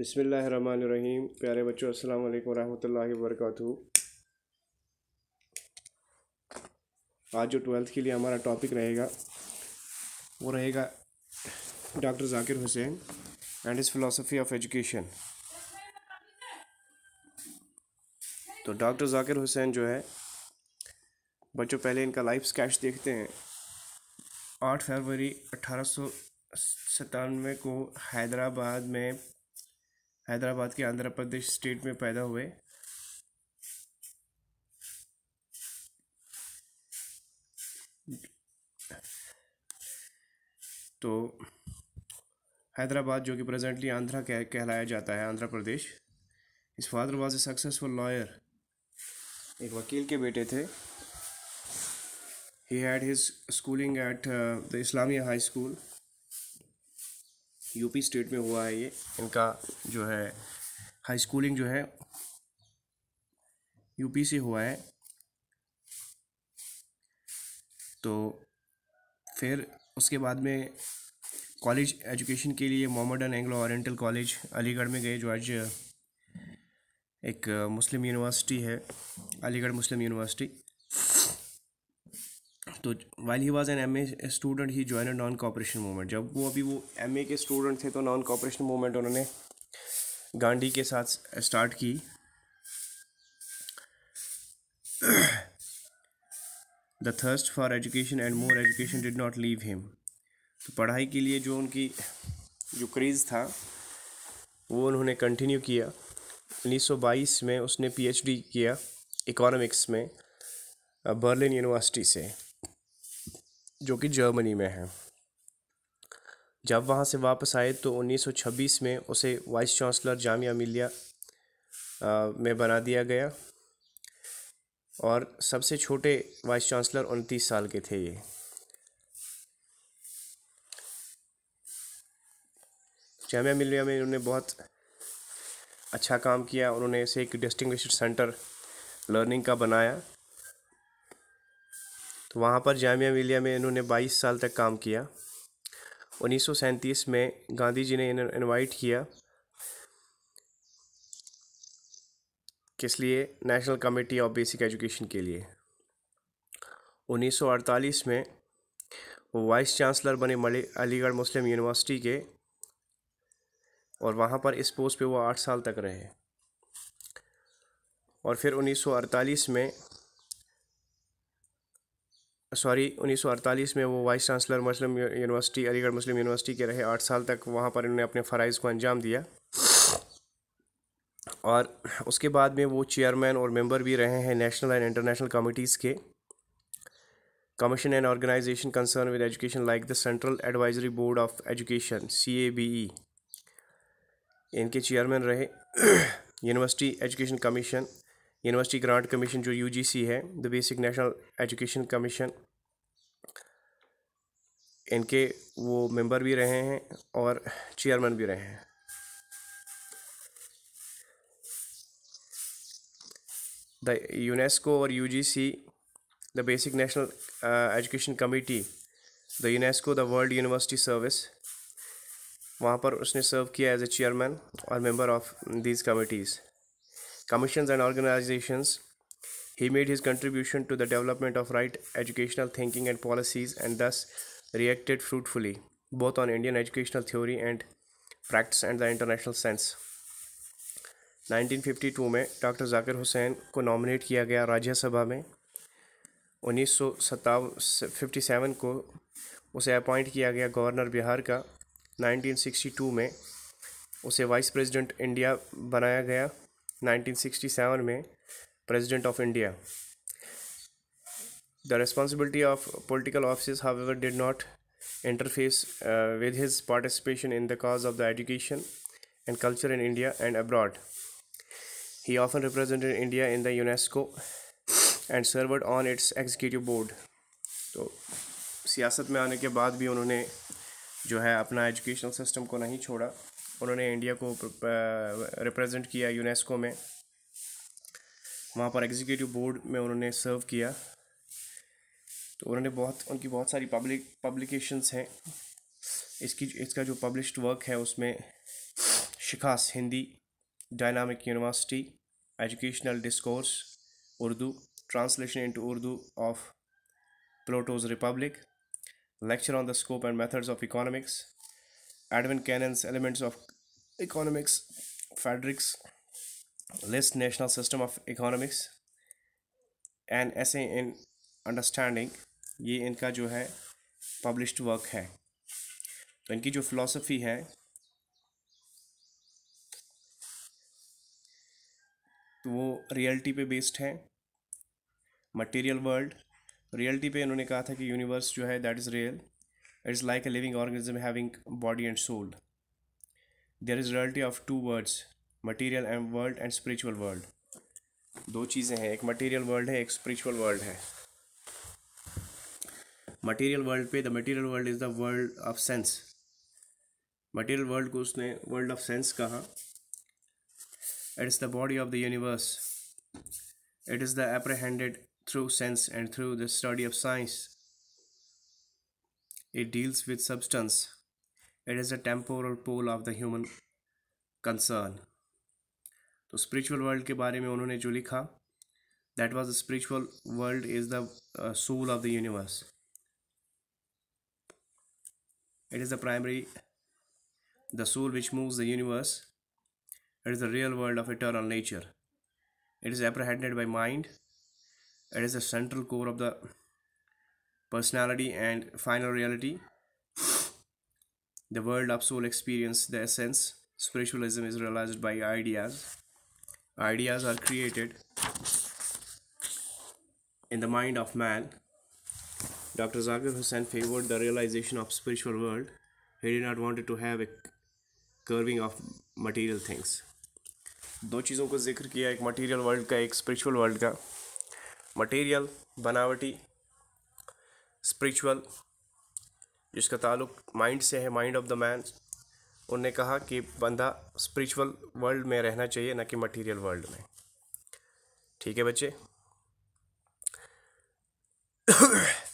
बिस्मिल्लाहिर्रहमानिर्रहीम। प्यारे बच्चों, अस्सलाम वालेकुम रहमतुल्लाहि व बरकातुहू। आज जो 12th के लिए हमारा टॉपिक रहेगा वो रहेगा doctor Zakir Hussain and his philosophy of education. तो डॉक्टर जाकिर हुसैन जो है बच्चों, पहले इनका लाइफ स्केच देखते हैं। 8 फरवरी 1897 को हैदराबाद के आंध्र प्रदेश स्टेट में पैदा हुए। तो हैदराबाद जो कि प्रेजेंटली आंध्रा कहलाया जाता है, Andhra Pradesh. His father was a successful lawyer, एक वकील के बेटे थे। He had his schooling at the Islamia high school, UP state में हुआ है ये। इनका जो है हाई स्कूलिंग जो है यूपी से हुआ है। तो फिर उसके बाद में कॉलेज एजुकेशन के लिए Mohammedan Anglo Oriental College Aligarh में गए, जो आज एक मुस्लिम यूनिवर्सिटी है, अलीगढ़ मुस्लिम यूनिवर्सिटी। तो while he was an MA student he joined non cooperation movement. जब वो एमए के स्टूडेंट थे तो नॉन कॉपरेशन मूवमेंट उन्होंने गांधी के साथ स्टार्ट की। The thirst for education and more education did not leave him. तो पढ़ाई के लिए जो उनकी जो क्रेज़ था वो उन्होंने कंटिन्यू किया। 1922 में उसने पीएचडी किया इकोनॉमिक्स में बर्लिन यूनिवर्सिटी से, जो कि जर्मनी में है। जब वहाँ से वापस आए तो 1926 में उसे वाइस चांसलर जामिया मिलिया में बना दिया गया, और सबसे छोटे वाइस चांसलर 29 साल के थे ये। जामिया मिलिया में उन्होंने बहुत अच्छा काम किया। उन्होंने इसे एक डिस्टिंग्विश्ड सेंटर लर्निंग का बनाया। तो वहाँ पर जामिया मिलिया में इन्होंने 22 साल तक काम किया। 1937 में गांधी जी ने इन्हें इनवाइट किया, किस लिए? National committee of basic education के लिए। 1948 में वो वाइस चांसलर बने अलीगढ़ मुस्लिम यूनिवर्सिटी के, और वहाँ पर इस पोस्ट पे वो 8 साल तक रहे। और फिर 1948 में वो वाइस चांसलर मुस्लिम यूनिवर्सिटी, अलीगढ़ मुस्लिम यूनिवर्सिटी के रहे 8 साल तक। वहाँ पर इन्होंने अपने फ़राइज़ को अंजाम दिया, और उसके बाद में वो चेयरमैन और मेंबर भी रहे हैं नेशनल एंड इंटरनेशनल कमिटीज़ के। Commission and organisation concern with education like the central advisory board of education CABE, इनके चेयरमैन रहे। University education commission, university grant commission जो UGC है, the basic national education commission, इनके वो member भी रहे हैं और चेयरमैन भी रहे हैं। द यूनेस्को और UGC, the basic national education committee, the UNESCO, the world university service, वहाँ पर उसने सर्व किया एज ए चेयरमैन और member of these committees. Commissions and organizations, he made his contribution to the development of right educational thinking and policies, and thus reacted fruitfully both on Indian educational theory and practice and the international sense. 1952 में doctor Zakir Hussain को nominate किया गया राज्यसभा में। 1957 को उसे appoint किया गया governor Bihar का। 1962 में उसे वाइस प्रेसिडेंट इंडिया बनाया गया। 1967 में president of India. The responsibility of political office however did not interface with his participation in the cause of the education and culture in India and abroad. He often represented India in the UNESCO and served on its executive board. तो सियासत में आने के बाद भी उन्होंने जो है अपना एजुकेशनल सिस्टम को नहीं छोड़ा। उन्होंने इंडिया को रिप्रेजेंट किया यूनेस्को में, वहाँ पर एग्जीक्यूटिव बोर्ड में उन्होंने सर्व किया। तो उन्होंने उनकी बहुत सारी पब्लिकेशंस हैं। इसका जो पब्लिश्ड वर्क है उसमें शिखास Hindi, dynamic university, educational discourse Urdu, translation into Urdu of Plato's Republic, lecture on the scope and methods of economics, Edwin Cannon's Elements of Economics, Frederick's List National System of Economics, an essay in Understanding, ये इनका जो है published work है। तो इनकी जो philosophy है तो वो रियलिटी पे बेस्ड है। मटेरियल वर्ल्ड, रियलिटी पे इन्होंने कहा था कि यूनिवर्स जो है that is real, it is like a living organism having body and soul. There is reality of two words, material and world and spiritual world. दो चीज़ें हैं, एक मटेरियल वर्ल्ड है, एक स्पिरिचुअल वर्ल्ड है। मटेरियल वर्ल्ड पे the material world is the world of sense. Material world को उसने वर्ल्ड ऑफ सेंस कहा। It is the body of the universe, it is the एप्रहेंडेड through sense and through the study of science. It deals with substance. It is a temporal pole of the human concern. तो spiritual world के बारे में उन्होंने जो लिखा, that was the spiritual world is the soul of the universe. It is the primary, the soul which moves the universe. It is the real world of eternal nature. It is apprehended by mind. It is the central core of the personality and final reality. The world of soul experience, the essence. Spiritualism is realized by ideas. Ideas are created in the mind of man. Dr. Zakir Hussain favored the realization of spiritual world. He did not want to have a curving of material things. दो चीज़ों को जिक्र किया, एक material world का, एक spiritual world का। Material बनावटी, स्पिरिचुअल जिसका ताल्लुक माइंड से है, माइंड ऑफ द मैन। उन्होंने कहा कि बंदा स्पिरिचुअल वर्ल्ड में रहना चाहिए, ना कि मटेरियल वर्ल्ड में। ठीक है बच्चे।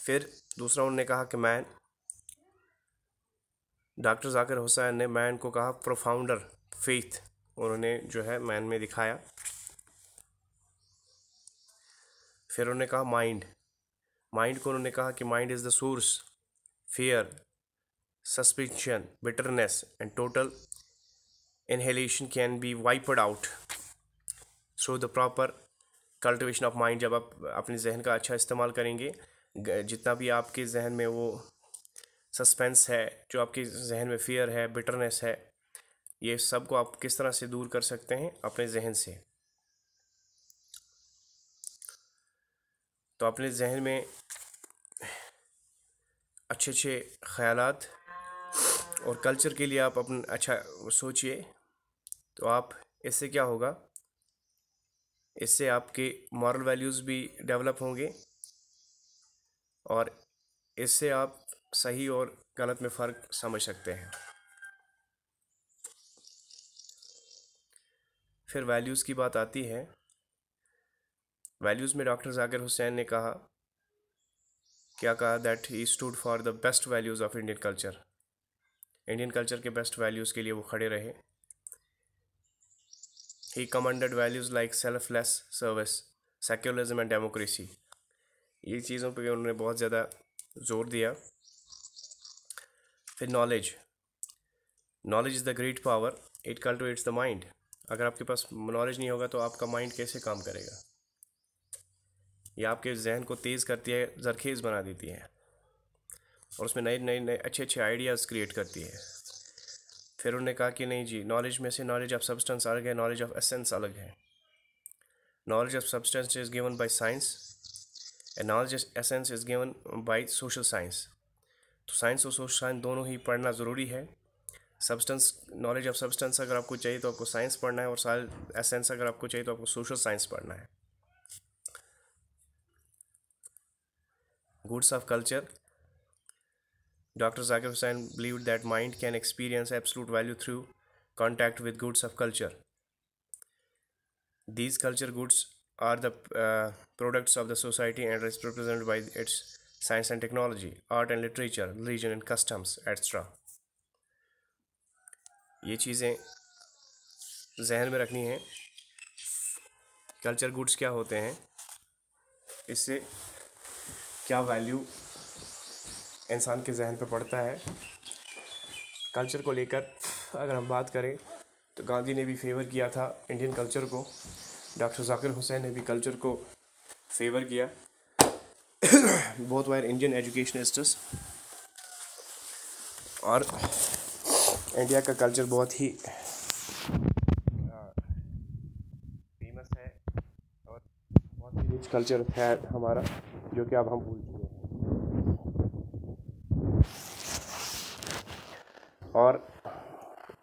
फिर दूसरा उन्होंने कहा कि मैन, डॉक्टर जाकिर हुसैन ने मैन को कहा प्रोफाउंडर फेथ, उन्होंने जो है मैन में दिखाया। फिर उन्होंने कहा माइंड, माइंड को उन्होंने कहा कि mind is the source, fear, suspicion, bitterness and total inhalation can be wiped out through the proper cultivation of mind. जब आप अपने जहन का अच्छा इस्तेमाल करेंगे, जितना भी आपके जहन में वो सस्पेंस है, जो आपके जहन में फियर है, बिटरनेस है, ये सब को आप किस तरह से दूर कर सकते हैं अपने जहन से। तो अपने जहन में अच्छे अच्छे ख़यालात और कल्चर के लिए आप अपना अच्छा सोचिए, तो आप इससे क्या होगा, इससे आपके मॉरल वैल्यूज़ भी डेवलप होंगे और इससे आप सही और गलत में फ़र्क समझ सकते हैं। फिर वैल्यूज़ की बात आती है। वैल्यूज़ में डॉक्टर जाकिर हुसैन ने कहा, क्या कहा, that he stood for the best values of Indian culture. Indian culture के बेस्ट वैल्यूज़ के लिए वो खड़े रहे। He commanded values like selfless service, secularism and democracy. ये चीज़ों पे उन्होंने बहुत ज़्यादा जोर दिया। फिर knowledge, knowledge is the great power, it cultivates the mind. अगर आपके पास नॉलेज नहीं होगा तो आपका माइंड कैसे काम करेगा। ये आपके जहन को तेज़ करती है, जरखेज़ बना देती है और उसमें नए नए नए अच्छे अच्छे आइडियाज़ क्रिएट करती है। फिर उन्होंने कहा कि नहीं जी, नॉलेज में से नॉलेज ऑफ सब्सटेंस अलग है, नॉलेज ऑफ एसेंस अलग है। Knowledge of substance is given by science and knowledge of essence is given by social science. तो साइंस और सोशल साइंस दोनों ही पढ़ना ज़रूरी है। सब्सटेंस, नॉलेज ऑफ सब्सटेंस अगर आपको चाहिए तो आपको साइंस पढ़ना है, और एसेंस अगर आपको चाहिए तो आपको सोशल साइंस पढ़ना है। Goods of culture. Dr. Zakir Hussain believed that mind can experience absolute value through contact with goods of culture. These culture goods are the products of the society and is represented by its science and technology, art and literature, religion and customs, etc. ये चीज़ें जहन में रखनी है। Culture goods क्या होते हैं, इससे क्या वैल्यू इंसान के जहन पे पड़ता है। कल्चर को लेकर अगर हम बात करें तो गांधी ने भी फेवर किया था इंडियन कल्चर को, डॉक्टर जाकिर हुसैन ने भी कल्चर को फेवर किया। Both were Indian educationists. और इंडिया का कल्चर बहुत ही फेमस है और बहुत ही रिच कल्चर है हमारा, जो कि अब हम भूल चुके हैं। और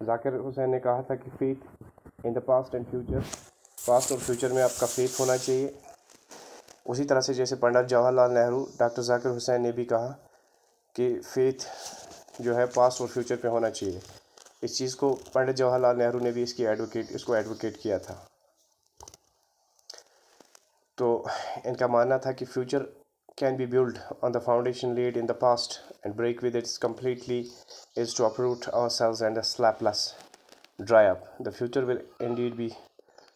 जाकिर हुसैन ने कहा था कि faith in the past and future, past और फ्यूचर में आपका फेथ होना चाहिए। उसी तरह से जैसे पंडित जवाहरलाल नेहरू, डॉक्टर जाकिर हुसैन ने भी कहा कि फेथ जो है पास्ट और फ्यूचर पे होना चाहिए। इस चीज़ को पंडित जवाहरलाल नेहरू ने भी इसको एडवोकेट किया था। तो इनका मानना था कि future can be built on the foundation laid in the past, and break with it completely is to uproot ourselves and slapless dry up. The future will indeed be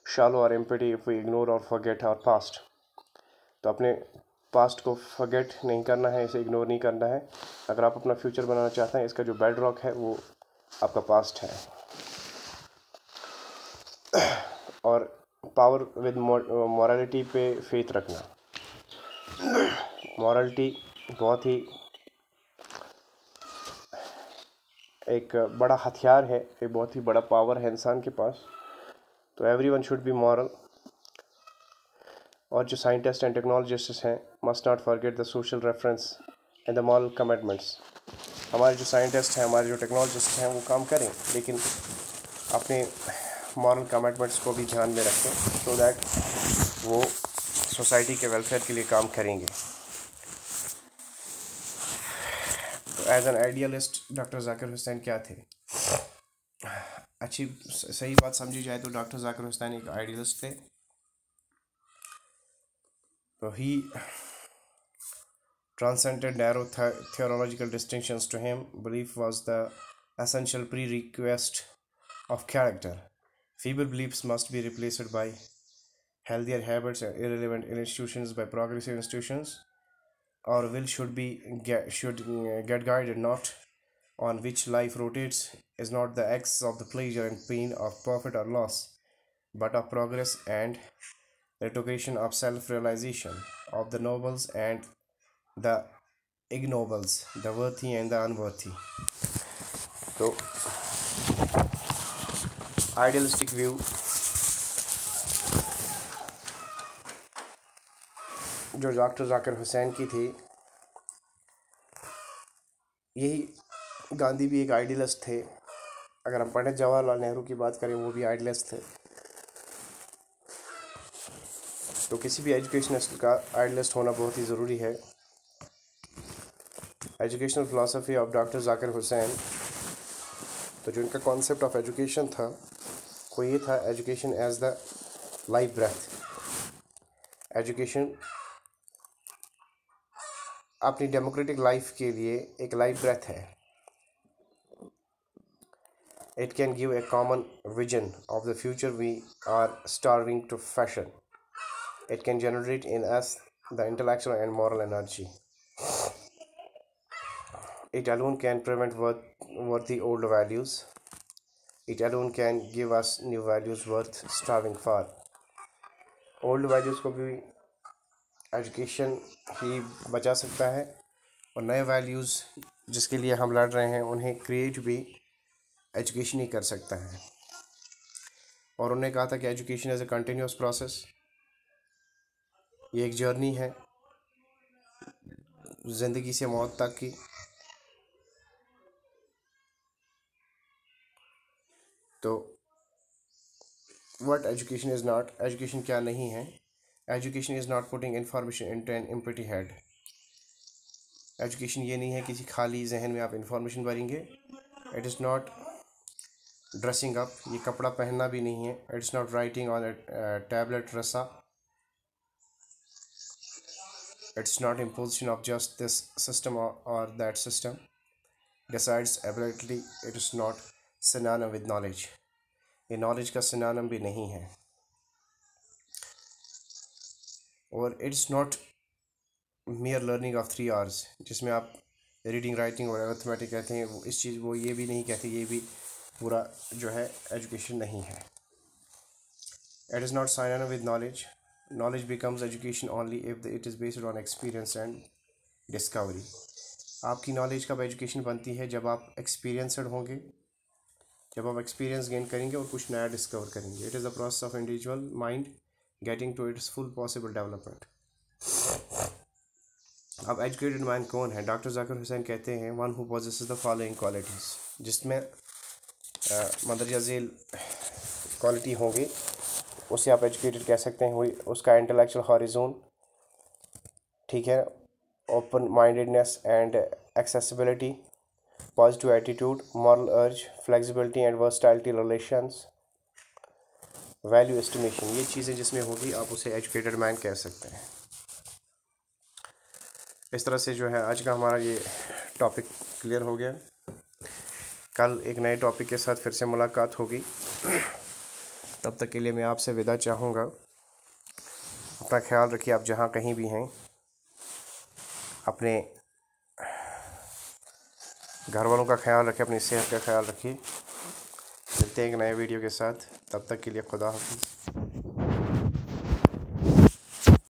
shallow or empty if we ignore or forget our past. तो अपने past को forget नहीं करना है, इसे ignore नहीं करना है। अगर आप अपना फ्यूचर बनाना चाहते हैं, इसका जो बेड रॉक है वो आपका पास्ट है। और पावर विद मॉरलिटी पे फेथ रखना। मॉरलिटी बहुत ही एक बड़ा हथियार है, एक बहुत ही बड़ा पावर है इंसान के पास। तो एवरीवन शुड बी मॉरल। और जो साइंटिस्ट एंड टेक्नोलॉजिस्ट हैं, must not forget the social reference and the moral commitments. हमारे जो साइंटिस्ट हैं, हमारे जो टेक्नोलॉजिस्ट हैं, वो काम करें, लेकिन अपने मॉरल कमिटमेंट्स को भी ध्यान में रखें, सो दैट वो सोसाइटी के वेलफेयर के लिए काम करेंगे। As an idealist doctor Zakir Hussain क्या थे? अच्छी सही बात समझी जाए तो डॉक्टर जाकिर हुसैन एक आइडियलिस्ट थे। तो ही transcended narrow theological distinctions. To him, belief was the essential prerequisite of character. Feeble beliefs must be replaced by healthier habits, and irrelevant institutions by progressive institutions. Our will should get guided not on which life rotates, is not the axis of the pleasure and pain of profit or loss, but of progress and retrogression, of self-realization, of the nobles and the ignobles, the worthy and the unworthy. तो idealistic view जो doctor Zakir Hussain की थी, यही गांधी भी एक idealist थे। अगर हम पंडित जवाहरलाल नेहरू की बात करें, वो भी आइडियलिस्ट थे। तो किसी भी एजुकेशनिस्ट का आइडियलिस्ट होना बहुत ही ज़रूरी है। Educational philosophy of doctor Zakir Hussain, तो जो इनका कॉन्सेप्ट ऑफ एजुकेशन था वो ये था, education as the life breath. एजुकेशन अपनी डेमोक्रेटिक लाइफ के लिए एक लाइफ ब्रेथ है। It can give a common vision of the future we are starving to fashion. It can generate in us the intellectual and moral energy. It alone can prevent worthy old values. It alone can give us new values worth striving for. Old values को भी education ही बचा सकता है, और नए values जिसके लिए हम लड़ रहे हैं उन्हें क्रिएट भी एजुकेशन ही कर सकता है। और उन्होंने कहा था कि education is a continuous process, ये एक जर्नी है ज़िंदगी से मौत तक की। तो what education is not, education क्या नहीं है? Education is not putting information into an empty head. Education ये नहीं है किसी खाली जहन में आप इंफॉर्मेशन भरेंगे। It is not dressing up, ये कपड़ा पहनना भी नहीं है। It's not writing on tablet rasa. It's not imposition of just this system और that system decides ability. It is not synonym with knowledge. ये नॉलेज का सिनोनिम भी नहीं है। और it's not mere learning of 3 hours, जिसमें आप reading writing और अर्थमेटिक कहते हैं, वो इस चीज़ वो ये भी नहीं कहते, ये भी पूरा जो है एजुकेशन नहीं है। It is not synonym with knowledge. Knowledge becomes education only if it is based on experience and discovery. आपकी नॉलेज कब एजुकेशन बनती है? जब आप एक्सपीरियंसड होंगे, जब आप एक्सपीरियंस गेन करेंगे और कुछ नया डिस्कवर करेंगे। It is the process of individual mind getting to its full possible development. अब एजुकेटेड माइंड कौन है? डॉक्टर जाकिर हुसैन कहते हैं one who possesses the following qualities, जिसमें मंदरजा झेल क्वालिटी होंगी उसे आप एजुकेटेड कह सकते हैं। हुई उसका इंटेलेक्चुअल हॉरिजोन, ठीक है, open mindedness and accessibility, positive attitude, moral urge, flexibility and versatility relations, value estimation, ये चीज़ें जिसमें होगी आप उसे एजुकेटेड माइंड कह सकते हैं। इस तरह से जो है आज का हमारा ये टॉपिक क्लियर हो गया। कल एक नए टॉपिक के साथ फिर से मुलाकात होगी। तब तक के लिए मैं आपसे विदा चाहूँगा। अपना ख्याल रखिए, आप जहाँ कहीं भी हैं, अपने घर वालों का ख्याल रखिए, अपनी सेहत का ख्याल रखिए। मिलते हैं एक नए वीडियो के साथ, तब तक के लिए खुदा हाफिज़।